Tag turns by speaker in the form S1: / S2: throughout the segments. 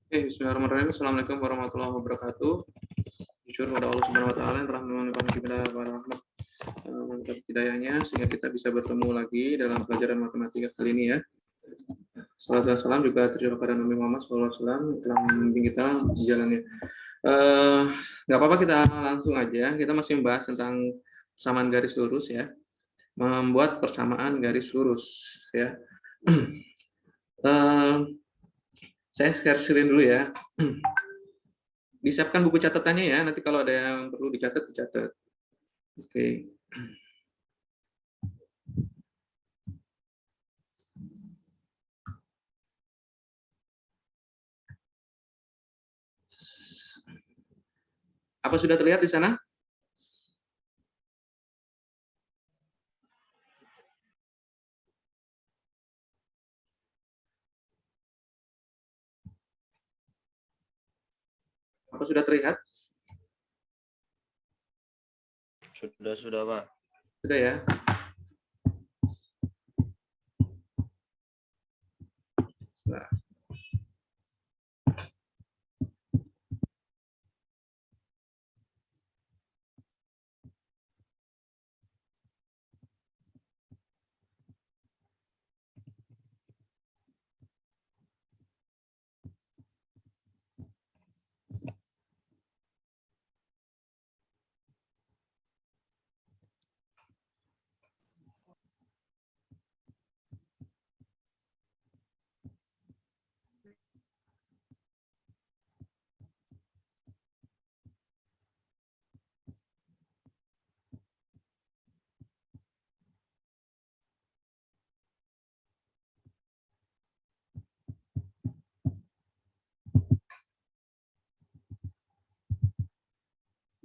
S1: Bismillahirrahmanirrahim. Assalamualaikum warahmatullahi wabarakatuh. Syukur pada Allah Subhanahu wa taala yang telah menurunkan kita pada rahmat mantap hidayahnya sehingga kita bisa bertemu lagi dalam pelajaran matematika kali ini ya. Salam dan salam juga tercurah pada Nabi Muhammad SAW yang telah membimbing kita di jalannya. Nggak apa-apa, kita langsung aja. Kita masih membahas tentang persamaan garis lurus ya. Membuat persamaan garis lurus ya. Saya share screen dulu ya. Disiapkan buku catatannya ya, nanti kalau ada yang perlu dicatat. Oke. Apa sudah terlihat di sana? Apa sudah terlihat?
S2: Sudah, Pak.
S1: Sudah ya. Nah.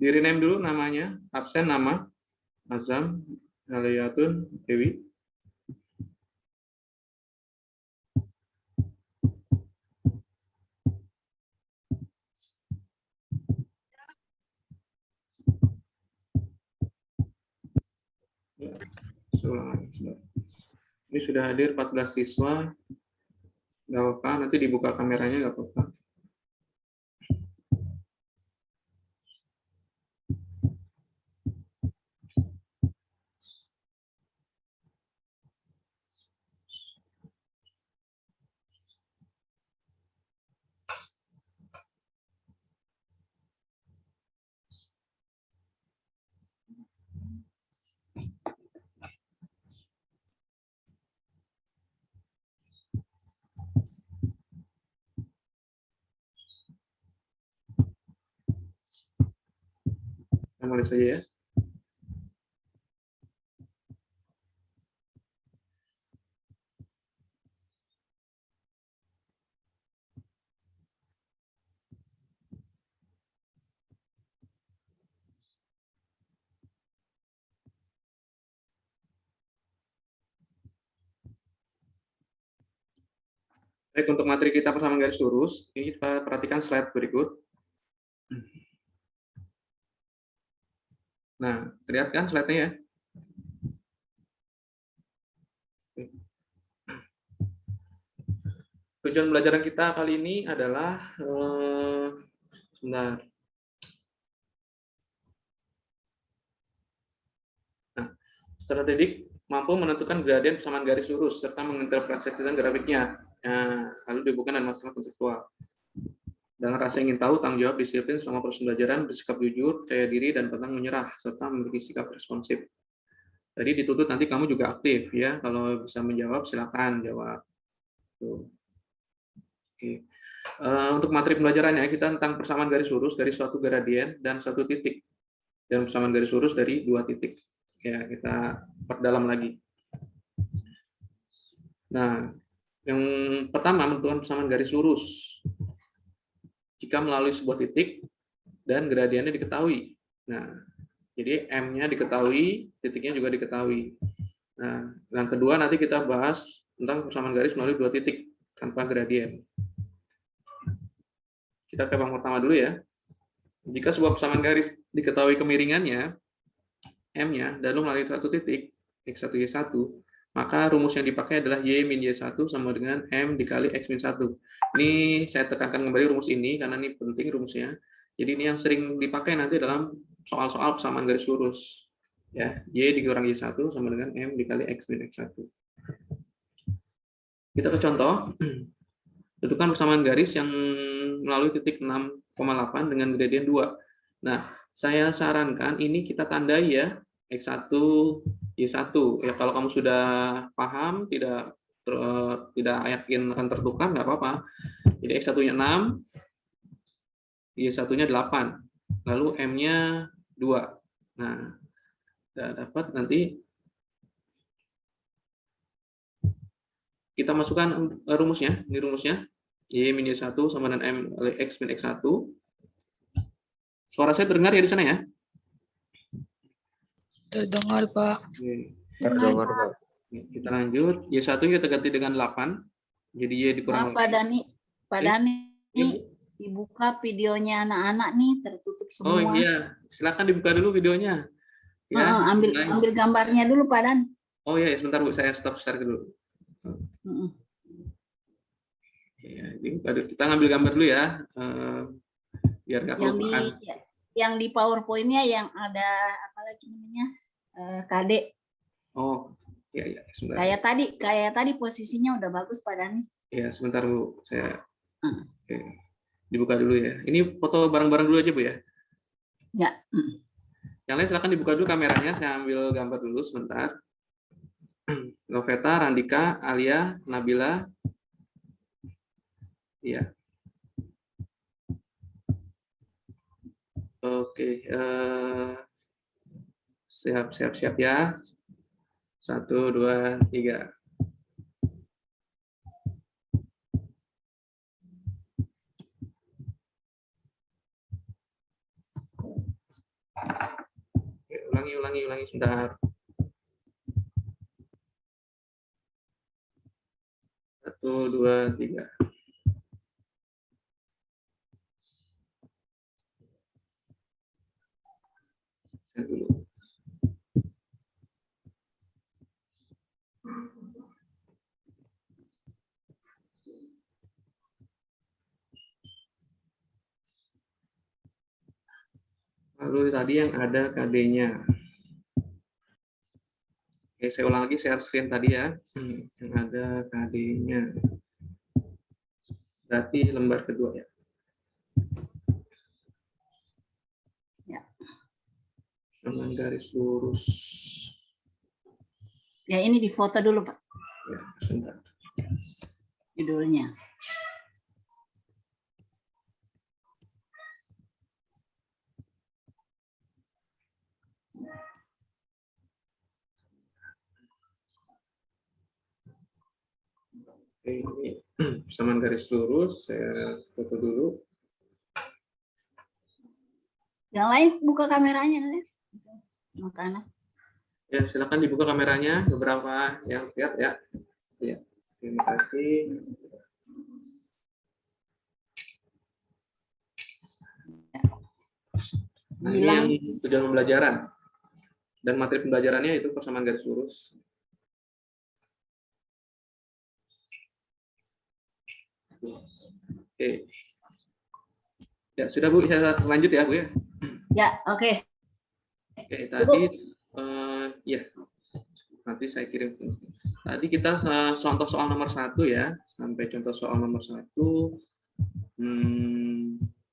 S1: Di rename dulu namanya, absen nama Azam Halayatun Dewi. Ini sudah hadir 14 siswa. Nggak apa-apa, nanti dibuka kameranya nggak apa-apa. Kita mulai saja ya. Baik, untuk materi kita persamaan garis lurus, ini kita perhatikan slide berikut. Nah, terlihat kan slide-nya ya? Tujuan pembelajaran kita kali ini adalah sebentar. Nah, strategi mampu menentukan gradien persamaan garis lurus serta menginterpretasikan grafiknya. Nah, lalu dihubungkan dengan masalah konseptual. Dengan rasa ingin tahu, tanggung jawab, disiplin selama proses pembelajaran, bersikap jujur, percaya diri, dan pantang menyerah, serta memiliki sikap responsif. Jadi dituntut nanti kamu juga aktif ya. Kalau bisa menjawab, silakan jawab. Tuh. Oke. Untuk materi pembelajarannya, kita tentang persamaan garis lurus dari suatu gradien dan satu titik. Dan persamaan garis lurus dari dua titik. Ya, kita perdalam lagi. Nah, yang pertama, menentukan persamaan garis lurus. Jika melalui sebuah titik dan gradiennya diketahui. Nah, jadi M-nya diketahui, titiknya juga diketahui. Nah, yang kedua nanti kita bahas tentang persamaan garis melalui dua titik tanpa gradien. Kita ke yang pertama dulu ya. Jika sebuah persamaan garis diketahui kemiringannya, M-nya, dan lalu melalui satu titik, X1, Y1, maka rumus yang dipakai adalah Y min Y1 sama dengan M dikali X min 1. Ini saya tekankan kembali rumus ini, karena ini penting rumusnya. Jadi ini yang sering dipakai nanti dalam soal-soal persamaan garis lurus. Ya, Y dikurang Y1 sama dengan M dikali X min X1. Kita ke contoh. Tentukan persamaan garis yang melalui titik 6,8 dengan gradien 2. Nah, saya sarankan ini kita tandai ya, X1, Y1. Ya, kalau kamu sudah paham, tidak yakin akan tertukar, nggak apa-apa. Jadi X1-nya 6, Y1-nya 8. Lalu M-nya 2. Nah, kita dapat nanti kita masukkan rumusnya. Ini rumusnya. Y min Y1 sama dengan M kali X min X1. Suara saya terdengar ya di sana ya?
S3: Terdengar, Pak.
S1: Oke.
S2: Terdengar, Pak.
S1: Kita lanjut. Y1 kita ganti dengan 8. Jadi Y dikurang
S4: Pak Dani, Pak Dani,
S1: Ibu.
S4: dibuka videonya anak-anak nih, tertutup semua.
S1: Oh iya, silakan dibuka dulu videonya. Ya,
S4: ambil gambarnya dulu, Pak Dan.
S1: Oh iya, sebentar Bu, saya stop share dulu. Ya, kita ngambil gambar dulu ya, biar nggak kelupaan.
S4: Yang di PowerPoint-nya yang ada apa lagi namanya, KD.
S1: Oh, iya, sebentar.
S4: Kayak tadi posisinya udah bagus, Pak Dani.
S1: Ya, sebentar Bu, saya. Oke. Dibuka dulu ya. Ini foto bareng-bareng dulu aja Bu ya.
S4: Ya.
S1: Yang lain silakan dibuka dulu kameranya, saya ambil gambar dulu sebentar. Noveta, Randika, Alia, Nabila. Iya. Oke, siap ya. 1, 2, 3. Oke, ulangi sebentar. 1, 2, 3. Dulu. Lalu tadi yang ada KD-nya. Oke, saya ulang lagi share screen tadi ya. Yang ada KD-nya. Berarti lembar kedua ya. Sama garis lurus.
S4: Ya, ini difoto dulu, Pak.
S1: Ya, sebentar.
S4: Judulnya.
S1: Oke, ini persamaan garis lurus, saya foto dulu.
S4: Yang lain buka kameranya nih. Makanan.
S1: Ya, silakan dibuka kameranya, beberapa yang lihat ya. Ya, terima kasih. Nah, ini yang tujuan pembelajaran. Dan materi pembelajarannya itu persamaan garis lurus. Oke. Ya, sudah Bu, saya lanjut ya Bu ya.
S4: Ya, oke.
S1: Oke, tadi ya. Nanti saya kirim. Tadi kita contoh soal nomor 1 ya, sampai contoh soal nomor 1.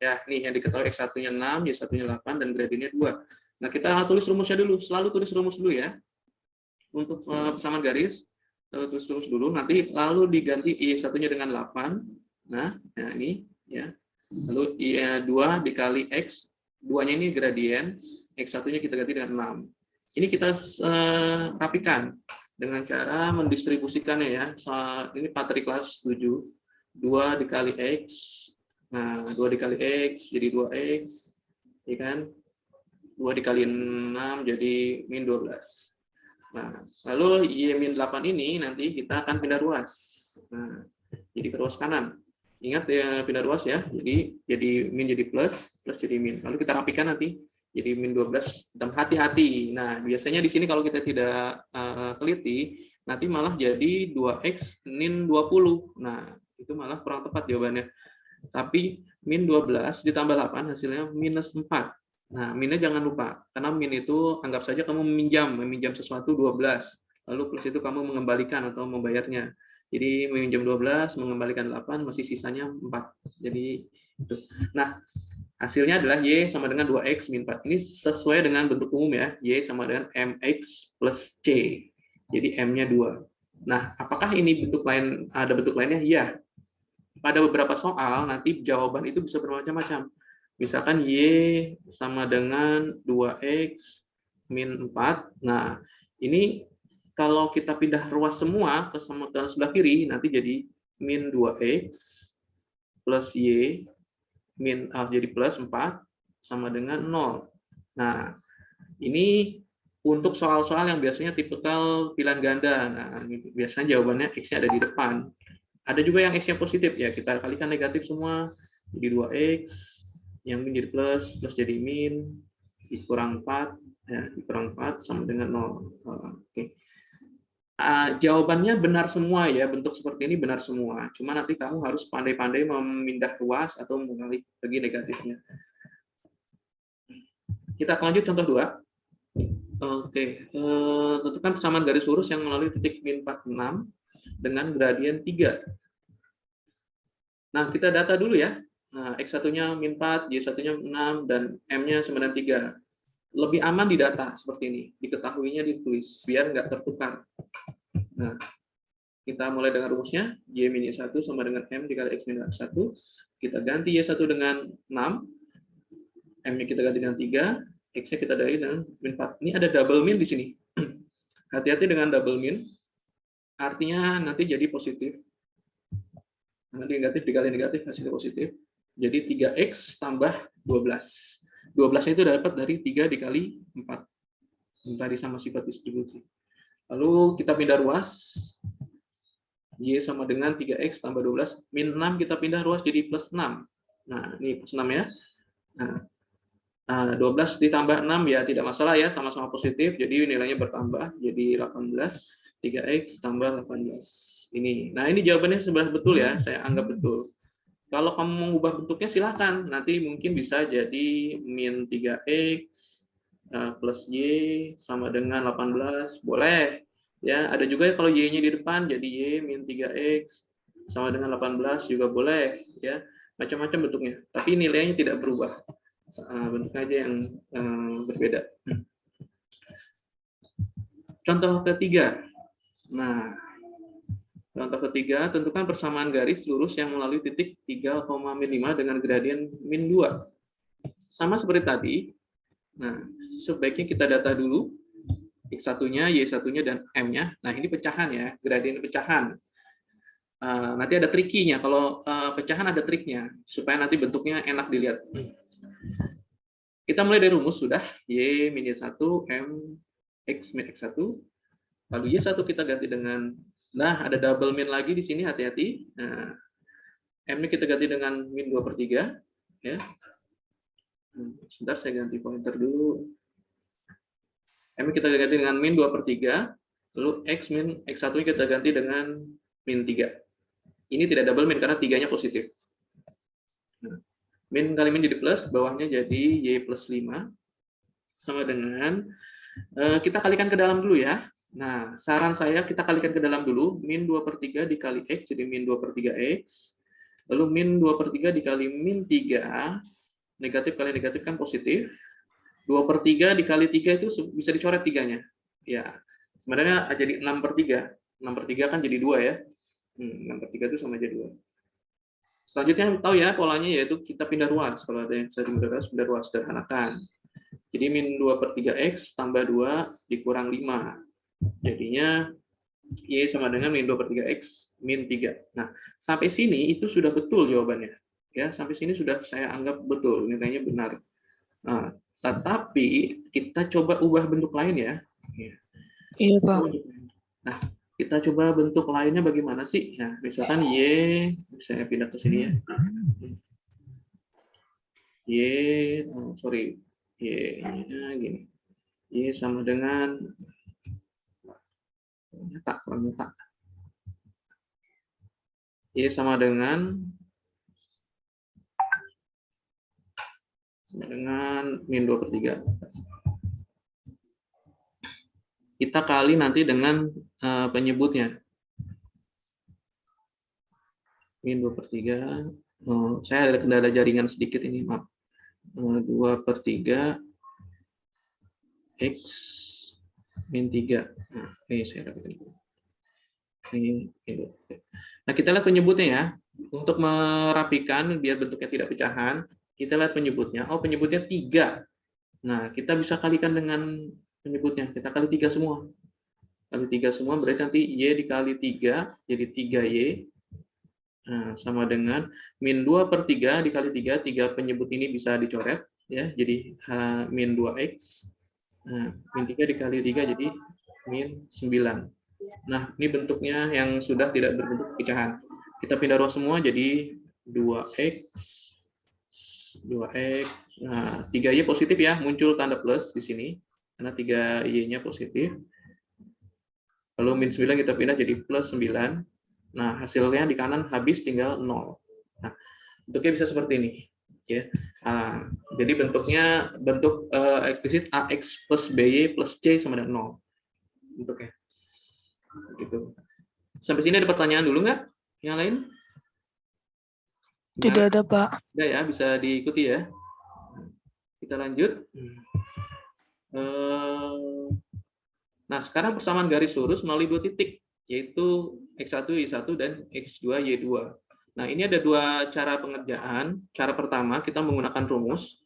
S1: Ya, nih yang diketahui X1-nya 6, Y1-nya 8 dan gradiennya 2. Nah, kita tulis rumusnya dulu. Selalu tulis rumus dulu ya. Untuk persamaan garis, tulis rumus dulu, nanti lalu diganti Y1-nya dengan 8. Nah, ini ya. Lalu Y2 dikali X, 2-nya ini gradien, X1-nya kita ganti dengan 6. Ini kita rapikan dengan cara mendistribusikannya ya. Ini materi kelas 7. 2 dikali X. Nah, 2 dikali X jadi 2X. Ya kan? 2 dikali 6 jadi min 12. Nah, lalu Y-8 ini nanti kita akan pindah ruas. Nah, jadi ke ruas kanan. Ingat ya, pindah ruas ya. Jadi min jadi plus, plus jadi min. Lalu kita rapikan nanti jadi min 12 dan hati-hati. Nah, biasanya di sini kalau kita tidak teliti, nanti malah jadi 2X min 20. Nah, itu malah kurang tepat jawabannya. Tapi min 12 ditambah 8 hasilnya minus 4. Nah, minnya jangan lupa, karena min itu anggap saja kamu meminjam sesuatu 12. Lalu plus itu kamu mengembalikan atau membayarnya. Jadi meminjam 12, mengembalikan 8, masih sisanya 4. Jadi itu. Nah, hasilnya adalah Y sama dengan 2X min 4. Ini sesuai dengan bentuk umum ya. Y sama dengan MX plus C. Jadi M-nya 2. Nah, apakah ini bentuk lain, ada bentuk lainnya? Ya. Pada beberapa soal, nanti jawaban itu bisa bermacam-macam. Misalkan Y sama dengan 2X min 4. Nah, ini kalau kita pindah ruas semua ke sebelah kiri, nanti jadi min 2X plus Y jadi plus 4 sama dengan 0. Nah, ini untuk soal-soal yang biasanya tipikal pilihan ganda. Nah, biasanya jawabannya X-nya ada di depan. Ada juga yang X-nya positif, ya kita kalikan negatif semua, jadi 2X, yang min jadi plus, plus jadi min, dikurang 4, ya, dikurang 4 sama dengan 0. Oke. Jawabannya benar semua ya, bentuk seperti ini benar semua. Cuma nanti kamu harus pandai-pandai memindah ruas atau mengalih bagi negatifnya. Kita lanjut contoh 2. Oke, tentukan persamaan garis lurus yang melalui titik min 46 dengan gradien 3. Nah, kita data dulu ya. Nah, X1-nya min 4, Y1-nya 6, dan M-nya sama dengan 3. Lebih aman didata seperti ini. Diketahuinya ditulis, biar nggak tertukar. Nah, kita mulai dengan rumusnya. Y min Y1 sama dengan M dikali X min 1. Kita ganti Y1 dengan 6. M-nya kita ganti dengan 3. X-nya kita ganti dengan min 4. Ini ada double min di sini. Hati-hati dengan double min. Artinya nanti jadi positif. Karena negatif dikali negatif hasilnya positif. Jadi 3X tambah 12. 12-nya itu dapat dari 3 dikali 4. Tadi sama sifat distribusi. Lalu kita pindah ruas. Y sama dengan 3X tambah 12. Min 6 kita pindah ruas jadi plus 6. Nah, ini plus 6 ya. Nah, 12 ditambah 6 ya tidak masalah ya. Sama-sama positif. Jadi nilainya bertambah. Jadi 18. 3X tambah 18. Ini. Nah, ini jawabannya sebenarnya betul ya. Saya anggap betul. Kalau kamu mau mengubah bentuknya silahkan. Nanti mungkin bisa jadi min 3X plus Y sama dengan 18. Boleh. Ya, ada juga kalau Y-nya di depan jadi Y min 3X sama dengan 18 juga boleh. Ya, macam-macam bentuknya. Tapi nilainya tidak berubah. Bentuknya aja yang berbeda. Contoh ketiga. Nah, contoh ketiga, tentukan persamaan garis lurus yang melalui titik 3,5 dengan gradien min 2. Sama seperti tadi. Nah, sebaiknya kita data dulu X1-nya, Y1-nya, dan M-nya. Nah, ini pecahan ya, gradien pecahan. Nanti ada trikinya. Kalau pecahan ada triknya, supaya nanti bentuknya enak dilihat. Kita mulai dari rumus sudah. Y min Y1, M, X min X1. Lalu Y1 kita ganti dengan, nah ada double min lagi di sini, hati-hati. Nah, M-nya kita ganti dengan min 2/3. Ya. Sebentar saya ganti pointer dulu. M-nya kita ganti dengan min 2/3. Lalu X min X1 kita ganti dengan min 3. Ini tidak double min karena 3-nya positif. Nah, min kali min jadi plus, bawahnya jadi Y plus 5. Sama dengan, kita kalikan ke dalam dulu ya. Nah, saran saya kita kalikan ke dalam dulu. Min 2/3 dikali X, jadi min 2/3X. Lalu min 2/3 dikali min 3. Negatif kali negatif kan positif. 2/3 dikali 3 itu bisa dicoret 3-nya. Ya, sebenarnya jadi 6/3. 6/3 kan jadi 2 ya. 6/3 itu sama aja 2. Selanjutnya tahu ya polanya, yaitu kita pindah ruas. Kalau ada yang bisa pindah ruas, sederhanakan. Jadi min 2/3X tambah 2 dikurang 5. Jadinya Y sama dengan min 2/3X min 3. Nah, sampai sini itu sudah betul jawabannya. Ya, sampai sini sudah saya anggap betul, nilainya benar. Nah, tetapi kita coba ubah bentuk lain ya.
S3: Iya, Pak.
S1: Nah, kita coba bentuk lainnya bagaimana sih? Nah, misalkan Y, saya pindah ke sini ya. Y-nya gini. Y sama dengan kurang nyata. Y sama dengan min 2/3. Kita kali nanti dengan penyebutnya. Min 2/3. Saya ada kendala jaringan sedikit ini, maaf. 2/3 X min 3. Nah, ini saya dapetin. Ini. Nah, kita lihat penyebutnya ya. Untuk merapikan biar bentuknya tidak pecahan, kita lihat penyebutnya. Oh, penyebutnya 3. Nah, kita bisa kalikan dengan penyebutnya. Kita kali 3 semua. Kali 3 semua berarti nanti Y dikali 3, jadi 3Y. Nah, sama dengan min 2/3 dikali 3. 3 penyebut ini bisa dicoret. Ya, jadi min 2X. Nah, min 3 dikali 3 jadi min 9. Nah, ini bentuknya yang sudah tidak berbentuk pecahan. Kita pindah ruas semua jadi 2X. 2X. Nah, 3Y positif ya, muncul tanda plus di sini. Karena 3Y-nya positif. Lalu min 9 kita pindah jadi plus 9. Nah, hasilnya di kanan habis tinggal 0. Nah, bentuknya bisa seperti ini. Ya. Jadi bentuknya bentuk eksplisit AX plus BY plus C sama dengan 0. Bentuknya. Gitu. Sampai sini ada pertanyaan dulu nggak? Yang lain?
S3: Tidak ada, Pak.
S1: Udah ya, bisa diikuti ya. Kita lanjut. Nah, sekarang persamaan garis lurus melalui 2 titik, yaitu X1, Y1, dan X2, Y2. Nah, ini ada 2 cara pengerjaan. Cara pertama, kita menggunakan rumus.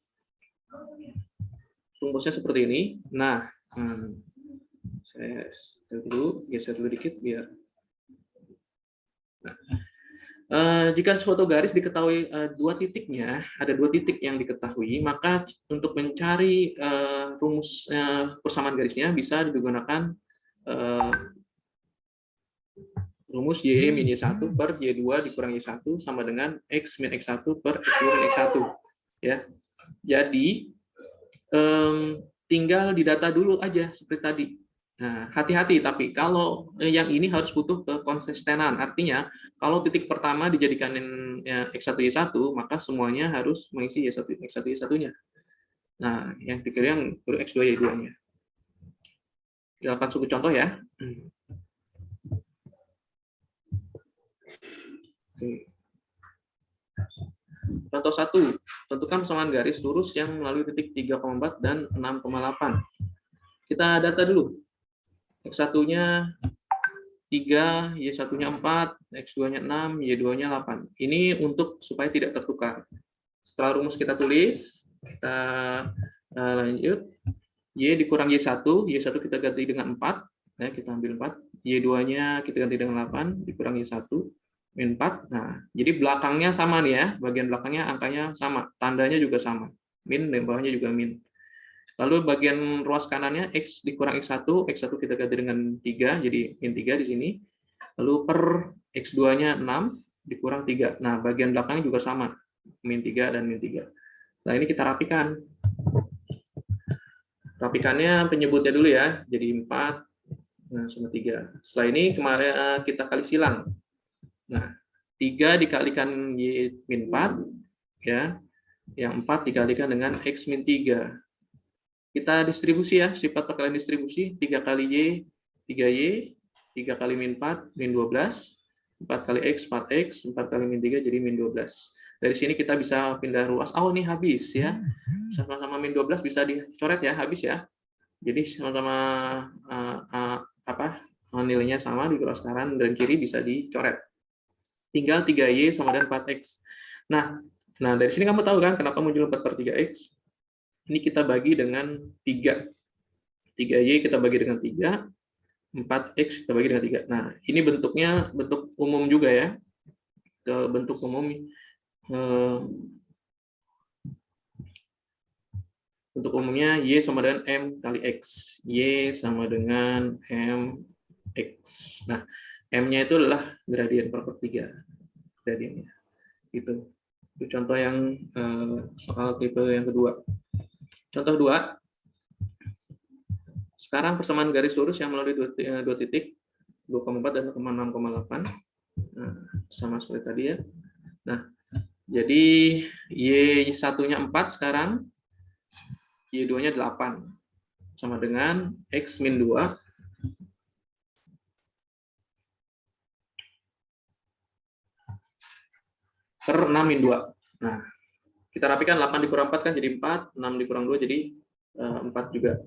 S1: Rumusnya seperti ini. Nah, saya geser dulu dikit biar. Nah, jika suatu garis diketahui 2 titiknya, ada 2 titik yang diketahui, maka untuk mencari rumus persamaan garisnya bisa digunakan rumus Y min Y1 per Y2 dikurang Y1 sama dengan X min X1 per X2 min X1. Ya. Jadi, tinggal didata dulu aja seperti tadi. Nah, hati-hati, tapi kalau yang ini harus butuh kekonsistenan. Artinya, kalau titik pertama dijadikan X1, Y1, maka semuanya harus mengisi Y1, Y1-nya. Nah, yang dikira yang X2, Y2-nya. Kita akan suku contoh ya. Contoh 1, tentukan persamaan garis lurus yang melalui titik 3,4 dan 6,8. Kita data dulu. X1-nya 3, Y1-nya 4, X2-nya 6, Y2-nya 8. Ini untuk supaya tidak tertukar. Setelah rumus kita tulis, kita lanjut. Y dikurang Y1, Y1 kita ganti dengan 4, ya, kita ambil 4. Y2-nya kita ganti dengan 8, dikurang Y1, min 4. Nah, jadi belakangnya sama nih ya, bagian belakangnya angkanya sama, tandanya juga sama. Min dan bawahnya juga min. Lalu bagian ruas kanannya X dikurang X1 kita ganti dengan 3, jadi min 3 di sini. Lalu per X2-nya 6 dikurang 3. Nah, bagian belakangnya juga sama, min 3 dan min 3. Nah, ini kita rapikan. Rapikannya penyebutnya dulu ya, jadi 4, nah, sama 3. Setelah ini kemarin kita kali silang. Nah, 3 dikalikan Y min 4, ya, yang 4 dikalikan dengan X min 3. Kita distribusi ya, sifat perkalian distribusi, 3 kali Y, 3Y, 3 kali min 4, min 12, 4 kali X, 4X, 4 kali min 3, jadi min 12. Dari sini kita bisa pindah ruas. Oh, ini habis ya. Sama-sama min 12 bisa dicoret ya, habis ya. Jadi sama-sama nilainya sama di ruas kanan dan kiri bisa dicoret. Tinggal 3Y sama dengan 4X. Nah, dari sini kamu tahu kan kenapa muncul 4/3X? Ini kita bagi dengan 3. 3Y kita bagi dengan 3. 4X kita bagi dengan 3. Nah, ini bentuknya bentuk umum juga ya. Bentuk umum. Bentuk umumnya Y sama dengan M kali X. Y sama dengan MX. Nah, M-nya itu adalah gradien per 3. Gradiennya. Itu contoh yang soal tipe yang kedua. Contoh 2. Sekarang persamaan garis lurus yang melalui 2 titik. 2,4 dan 6,8. Nah, sama seperti tadi ya. Nah, jadi Y1-nya 4 sekarang, Y2-nya 8. Sama dengan X min 2 per 6 min 2. Nah, kita rapikan 8 dikurang 4 kan jadi 4, 6 dikurang 2 jadi 4 juga.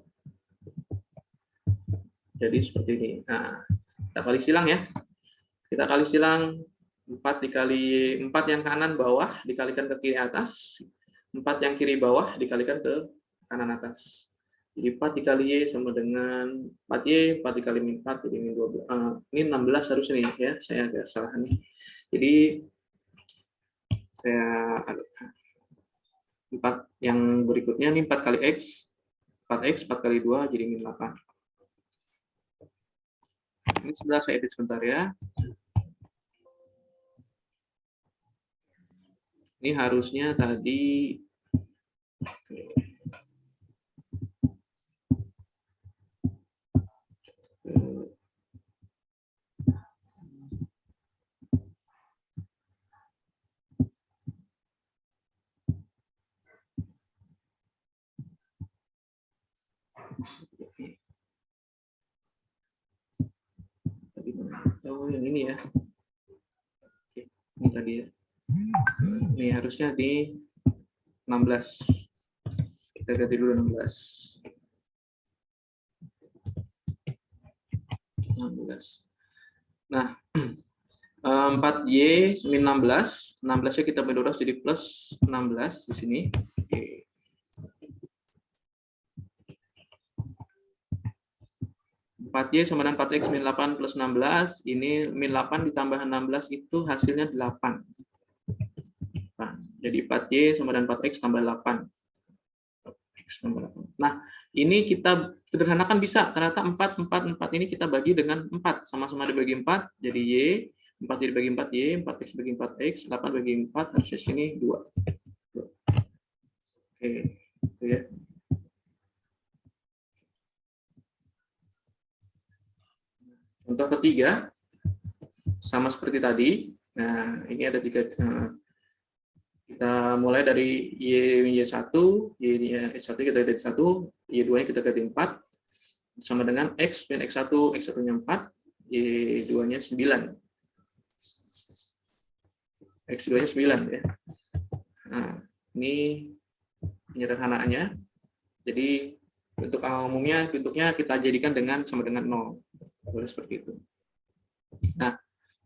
S1: Jadi seperti ini. Nah, kita kali silang ya. Kita kali silang 4 dikali 4 yang kanan bawah dikalikan ke kiri atas, 4 yang kiri bawah dikalikan ke kanan atas. Jadi 4 dikali Y sama dengan 4Y, 4 dikali min 4 jadi min 12. Ini 16 harusnya nih ya, saya agak salah nih. Jadi saya 4 yang berikutnya nih 4 kali X, 4X 4 kali 2 jadi min 8. Ini sudah saya edit sebentar ya. Ini harusnya tadi oh yang ini ya. Oke, ini tadi ya. Ini harusnya di 16. Kita ganti dulu 16. 16. Nah, 4Y min 16. 16-nya kita bedorot jadi plus 16 di sini. Oke. Y sama dengan 4X min 8 plus 16. Ini min 8 ditambah 16 itu hasilnya 8. Nah, jadi 4Y sama dengan 4X tambah 8. X tambah 8. Nah, ini kita sederhanakan bisa. Ternyata 4 ini kita bagi dengan 4. Sama-sama dibagi 4. Jadi Y. 4 dibagi 4Y. 4X bagi 4X. 8 bagi 4. Harusnya sini 2. Oke. Itu ya. Contoh ketiga, sama seperti tadi. Nah, ini ada 3. Kita mulai dari Y1, Y1 kita ganti 1, Y2-nya kita ganti 4, sama dengan X min X1, X1-nya 4, Y2-nya 9. X2-nya 9 ya. Nah, ini penyederhanaannya. Jadi, untuk umumnya bentuknya kita jadikan dengan sama dengan 0. Boleh seperti itu. Nah,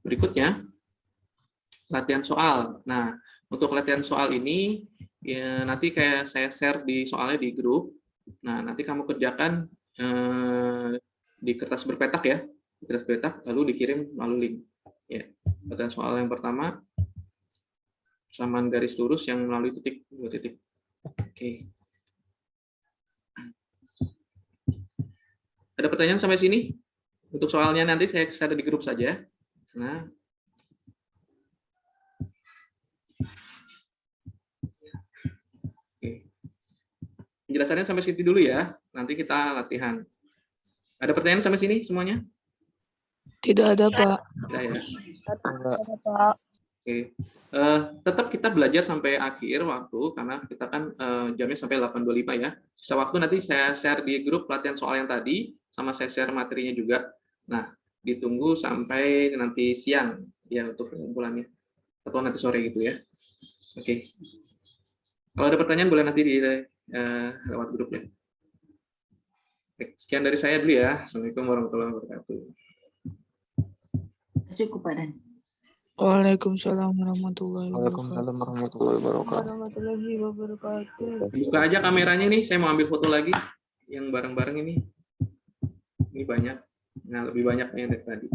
S1: berikutnya latihan soal. Nah, untuk latihan soal ini ya, nanti kayak saya share di soalnya di grup. Nah, nanti kamu kerjakan di kertas berpetak ya, kertas berpetak lalu dikirim melalui link. Ya, latihan soal yang pertama samaan garis lurus yang melalui titik 2 titik. Oke. Ada pertanyaan sampai sini? Untuk soalnya nanti saya share di grup saja. Nah, oke. Penjelasannya sampai sini dulu ya. Nanti kita latihan. Ada pertanyaan sampai sini semuanya?
S3: Tidak ada, Pak.
S1: Tidak ya.
S3: Pak.
S1: Oke. Tetap kita belajar sampai akhir waktu karena kita kan jamnya sampai 8.25 ya. Sisa waktu nanti saya share di grup latihan soal yang tadi sama saya share materinya juga. Nah, ditunggu sampai nanti siang ya untuk pengumpulannya atau nanti sore gitu ya. Oke. Kalau ada pertanyaan boleh nanti di lewat grup ya. Sekian dari saya dulu ya. Assalamualaikum warahmatullahi wabarakatuh.
S4: Cukup, Pak Dan.
S3: Waalaikumsalam warahmatullahi wabarakatuh.
S2: Waalaikumsalam warahmatullahi wabarakatuh.
S3: Warahmatullahi wabarakatuh.
S1: Buka aja kameranya nih, saya mau ambil foto lagi yang bareng-bareng ini. Ini banyak. Nah, lebih banyak yang dari tadi.